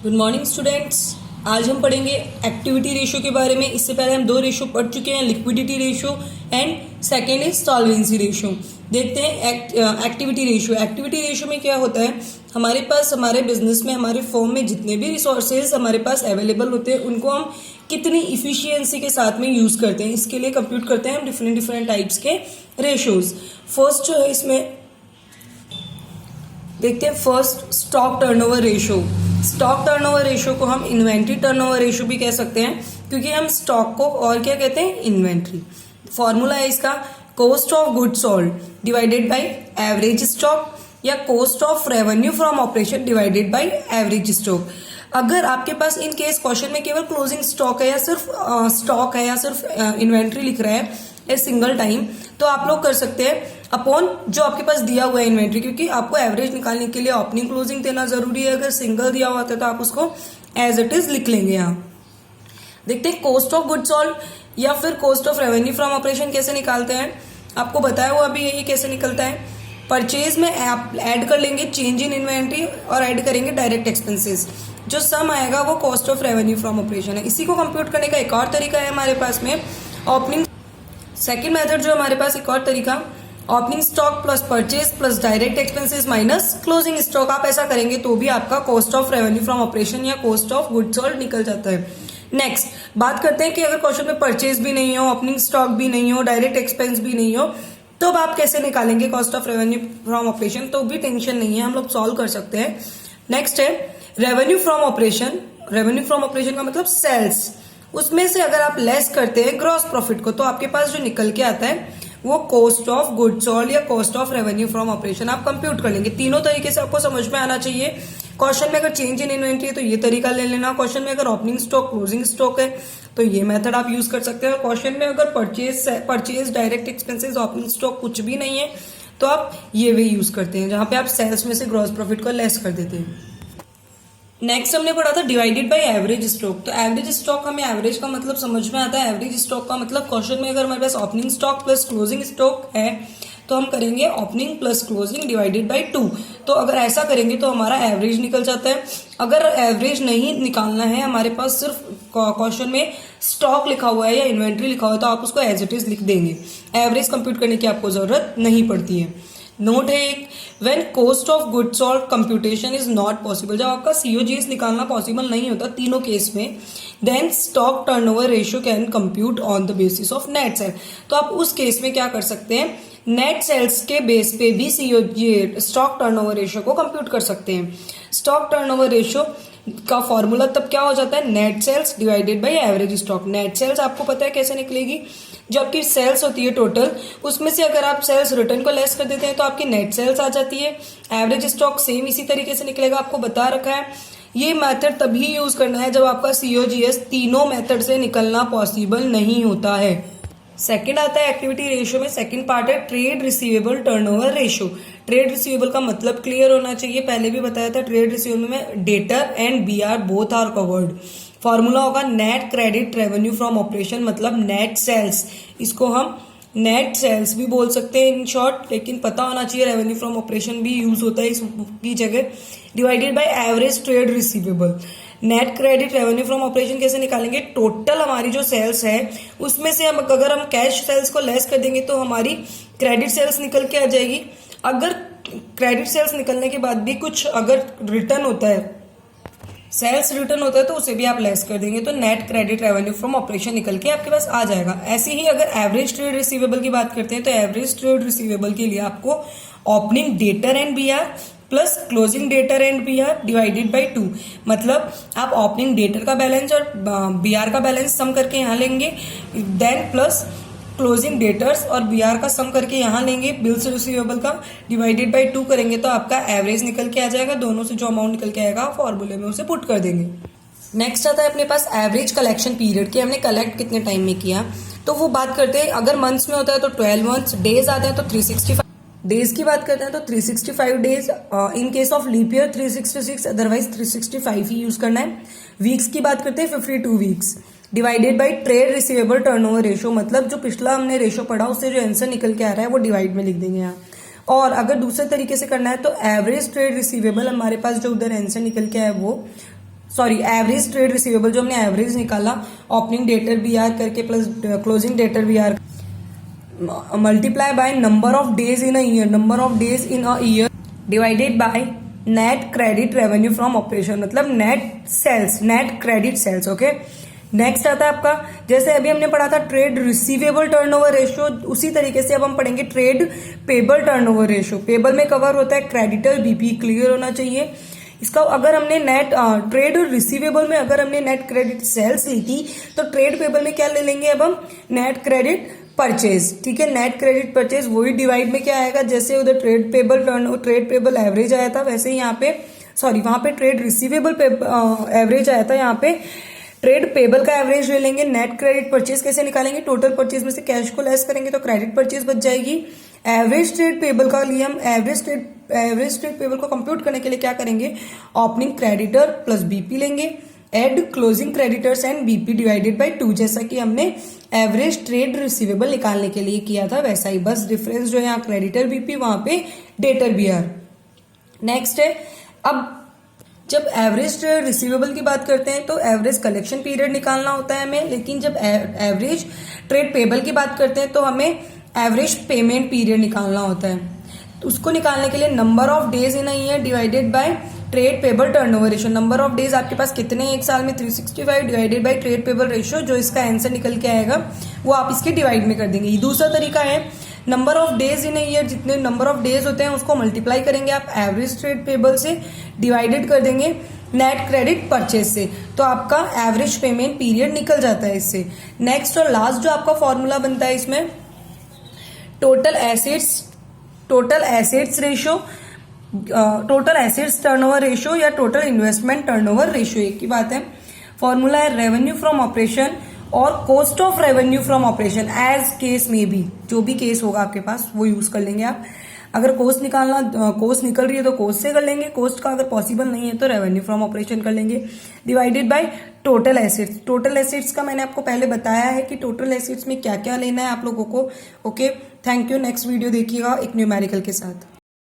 Good morning students. आज हम पढ़ेंगे एक्टिविटी रेशियो के बारे में। इससे पहले हम दो रेशियो पढ़ चुके हैं, liquidity ratio and second is solvency ratio. देखते हैं एक्टिविटी रेशियो। एक्टिविटी रेशियो में क्या होता है, हमारे पास हमारे बिजनेस में, हमारे फर्म में जितने भी रिसोर्सेज हमारे पास अवेलेबल होते हैं उनको हम कितनी इफिशियंसी के साथ में यूज करते हैं, इसके लिए कंप्यूट करते हैं हम डिफरेंट टाइप्स के रेशियोज। फर्स्ट जो है इसमें देखते हैं, first stock turnover ratio. Stock turnover ratio को हम इन्वेंट्री टर्नओवर रेशियो भी कह सकते हैं, क्योंकि हम स्टॉक को और क्या कहते हैं, इन्वेंट्री। फॉर्मूला है इसका cost of goods sold divided by average stock, या cost of revenue from operation divided by average stock. अगर आपके पास इन केस क्वेश्चन में केवल क्लोजिंग स्टॉक है या सिर्फ स्टॉक है या सिर्फ इन्वेंट्री लिख रहा है ए सिंगल टाइम, तो आप लोग कर सकते हैं अपॉन जो आपके पास दिया हुआ है इन्वेंट्री, क्योंकि आपको एवरेज निकालने के लिए ओपनिंग क्लोजिंग देना जरूरी है। अगर सिंगल दिया हुआ था तो आप उसको एज इट इज लिख लेंगे। यहाँ देखते हैं कॉस्ट ऑफ गुड्स सोल्ड या फिर cost of revenue from operation कैसे निकालते हैं। आपको बताया हुआ अभी ये कैसे निकलता है। परचेज में आप ऐड कर लेंगे चेंज इन इन्वेंट्री और ऐड करेंगे डायरेक्ट एक्सपेंसेस, जो सम आएगा वो cost of revenue from operation है। इसी को कंप्यूट करने का एक और तरीका है हमारे पास में, ओपनिंग सेकेंड मेथड जो हमारे पास एक और तरीका, opening stock plus purchase plus direct expenses minus closing stock. आप ऐसा करेंगे तो भी आपका cost of revenue from operation या कॉस्ट ऑफ गुड्स सोल्ड निकल जाता है। नेक्स्ट बात करते हैं कि अगर क्वेश्चन में परचेज भी नहीं हो, ओपनिंग स्टॉक भी नहीं हो, डायरेक्ट एक्सपेंस भी नहीं हो, तो अब आप कैसे निकालेंगे cost of revenue from operation. तो भी टेंशन नहीं है, हम लोग सॉल्व कर सकते हैं। नेक्स्ट है revenue from operation. Revenue from operation का मतलब सेल्स, उसमें से अगर आप लेस करते हैं ग्रॉस प्रॉफिट को, तो आपके पास जो निकल के आता है वो कॉस्ट ऑफ गुड्स सोल्ड या cost of revenue from operation आप कंप्यूट कर लेंगे। तीनों तरीके से आपको समझ में आना चाहिए। क्वेश्चन में अगर चेंज इन इन्वेंट्री है तो ये तरीका ले लेना, क्वेश्चन में अगर ओपनिंग स्टॉक क्लोजिंग स्टॉक है तो ये मेथड आप यूज कर सकते हैं, और क्वेश्चन में अगर purchase direct expenses opening stock कुछ भी नहीं है तो आप ये वे यूज करते हैं, जहां पे आप सेल्स में से ग्रॉस प्रॉफिट को लेस कर देते हैं। नेक्स्ट हमने पढ़ा था डिवाइडेड बाय एवरेज स्टॉक। तो एवरेज स्टॉक हमें एवरेज का मतलब समझ में आता है। एवरेज स्टॉक का मतलब क्वेश्चन में अगर हमारे पास opening stock plus closing stock है तो हम करेंगे opening plus closing divided by 2। तो अगर ऐसा करेंगे तो हमारा एवरेज निकल जाता है। अगर एवरेज नहीं निकालना है, हमारे पास सिर्फ क्वेश्चन में स्टॉक लिखा हुआ है या इन्वेंट्री लिखा हुआ है, तो आप उसको एज इट इज लिख देंगे। एवरेज कंप्यूट करने की आपको जरूरत नहीं पड़ती है। नोट है एक, when cost of goods sold computation is not possible, जब आपका सीओजीएस निकालना पॉसिबल नहीं होता तीनों केस में, then stock turnover ratio can compute on the basis of net sale. तो आप उस केस में क्या कर सकते हैं, नेट सेल्स के बेस पे भी स्टॉक टर्नओवर रेशियो को कंप्यूट कर सकते हैं। स्टॉक टर्नओवर रेशियो का फॉर्मूला तब क्या हो जाता है, net sales divided by average stock. Net sales आपको पता है कैसे निकलेगी, जो आपकी सेल्स होती है टोटल, उसमें से अगर आप सेल्स रिटर्न को लेस कर देते हैं तो आपकी नेट सेल्स आ जाती है। एवरेज स्टॉक सेम इसी तरीके से निकलेगा, आपको बता रखा है। ये मेथड तभी यूज करना है जब आपका सीओजीएस तीनों मेथड से निकलना पॉसिबल नहीं होता है। सेकंड आता है एक्टिविटी रेशियो में, सेकंड पार्ट है trade receivable turnover ratio. Trade receivable का मतलब क्लियर होना चाहिए, पहले भी बताया था। ट्रेड रिसीवेबल में debtor and BR both are covered. Formula होगा net credit revenue from operation, मतलब नेट सेल्स। इसको हम नेट सेल्स भी बोल सकते हैं इन शॉर्ट, लेकिन पता होना चाहिए रेवेन्यू फ्रॉम ऑपरेशन भी यूज होता है इसकी जगह। Divided by average trade receivable. Net credit revenue from operation कैसे निकालेंगे, टोटल हमारी जो सेल्स है उसमें से हम अगर हम कैश सेल्स को लेस कर देंगे तो हमारी क्रेडिट सेल्स निकल के आ जाएगी। अगर क्रेडिट सेल्स निकलने के बाद भी कुछ अगर रिटर्न होता है, सेल्स रिटर्न होता है, तो उसे भी आप लेस कर देंगे, तो net credit revenue from operation निकल के आपके पास आ जाएगा। ऐसे ही अगर एवरेज ट्रेड रिसीवेबल की बात करते हैं तो एवरेज ट्रेड रिसीवेबल के लिए आपको opening debtor and BR plus closing debtor and BR divided by 2, मतलब आप ओपनिंग डेटर का बैलेंस और बीआर का बैलेंस सम करके यहाँ लेंगे, देन प्लस क्लोजिंग डेटर्स और बीआर का सम करके यहाँ लेंगे बिल्स रिसीवेबल का, डिवाइडेड बाय 2 करेंगे तो आपका एवरेज निकल के आ जाएगा। दोनों से जो अमाउंट निकल के आएगा फॉर्मूले में उसे पुट कर देंगे। नेक्स्ट आता है अपने पास एवरेज कलेक्शन पीरियड की, हमने कलेक्ट कितने टाइम में किया, तो वो बात करते हैं। अगर मंथ्स में होता है तो 12 मंथ्स, डेज आते हैं तो 365 डेज की बात करते हैं तो 365 days, in case of leap year 366, otherwise 365 ही यूज करना है। वीक्स की बात करते हैं 52 weeks, divided by trade receivable turnover ratio, मतलब जो पिछला हमने रेशियो पढ़ा उससे जो आंसर निकल के आ रहा है वो डिवाइड में लिख देंगे यहाँ। और अगर दूसरे तरीके से करना है तो एवरेज ट्रेड रिसीवेबल हमारे पास जो उधर आंसर निकल के आया वो सॉरी एवरेज ट्रेड रिसीवेबल जो हमने एवरेज निकाला ओपनिंग डेटर बी आर करके plus closing debtor B R multiply by number of days in a year, number of days in a year divided by net credit revenue from operation, मतलब net sales, net credit sales. Okay, next आता है आपका, जैसे अभी हमने पढ़ा था trade receivable turnover ratio, उसी तरीके से अब हम पढ़ेंगे trade payable turnover ratio. Payable में कवर होता है क्रेडिटर बीपी, क्लियर होना चाहिए इसका। अगर हमने नेट ट्रेड रिसीवेबल में अगर हमने नेट क्रेडिट सेल्स ली थी तो ट्रेड पेबल में क्या ले लेंगे अब हम, नेट क्रेडिट परचेज। ठीक है, नेट क्रेडिट परचेज वही डिवाइड में क्या आएगा, जैसे उधर ट्रेड पेबल एवरेज आया था वैसे ही यहाँ पे, सॉरी वहां पे ट्रेड रिसीवेबल एवरेज आया था, यहाँ पे ट्रेड पेबल का एवरेज ले लेंगे। नेट क्रेडिट परचेज कैसे निकालेंगे, टोटल परचेज में से कैश को लेस करेंगे तो क्रेडिट परचेज बच जाएगी। एवरेज ट्रेड पेबल का लिए हम एवरेज ट्रेड पेबल को कंप्यूट करने के लिए क्या करेंगे, ओपनिंग क्रेडिटर प्लस बीपी लेंगे, add closing creditors and BP divided by 2, जैसा कि हमने एवरेज ट्रेड रिसीवेबल निकालने के लिए किया था वैसा ही, बस डिफरेंस जो है यहाँ क्रेडिटर बीपी वहां पे डेटर बीआर। नेक्स्ट है, अब जब एवरेज ट्रेड रिसीवेबल की बात करते हैं तो एवरेज कलेक्शन पीरियड निकालना होता है हमें, लेकिन जब एवरेज ट्रेड पेबल की बात करते हैं तो हमें एवरेज पेमेंट पीरियड निकालना होता है। तो उसको निकालने के लिए number of days in a year divided by trade payable turnover ratio. Number of days आपके पास कितने हैं एक साल में, 365 divided by trade payable ratio, जो इसका आंसर निकल के आएगा वो आप इसके डिवाइड में कर देंगे। दूसरा तरीका है number of days in a year, जितने नंबर ऑफ डेज होते हैं उसको मल्टीप्लाई करेंगे आप एवरेज ट्रेड पेबल से, डिवाइडेड कर देंगे नेट क्रेडिट परचेज से, तो आपका एवरेज पेमेंट पीरियड निकल जाता है इससे। नेक्स्ट और लास्ट जो आपका फॉर्मूला बनता है इसमें, total assets ratio, total assets turnover ratio या टोटल इन्वेस्टमेंट टर्नओवर रेशियो, एक ही बात है। फॉर्मूला है रेवेन्यू फ्रॉम ऑपरेशन और cost of revenue from operation as case में भी, जो भी केस होगा आपके पास वो यूज कर लेंगे आप। अगर कॉस्ट निकल रही है तो कॉस्ट से कर लेंगे, कॉस्ट का अगर पॉसिबल नहीं है तो रेवेन्यू फ्रॉम ऑपरेशन कर लेंगे, divided by total assets. Total assets का मैंने आपको पहले बताया है कि टोटल एसेट्स में क्या क्या लेना है आप लोगों को। Okay, thank you. Next video देखिएगा एक न्यूमेरिकल के साथ।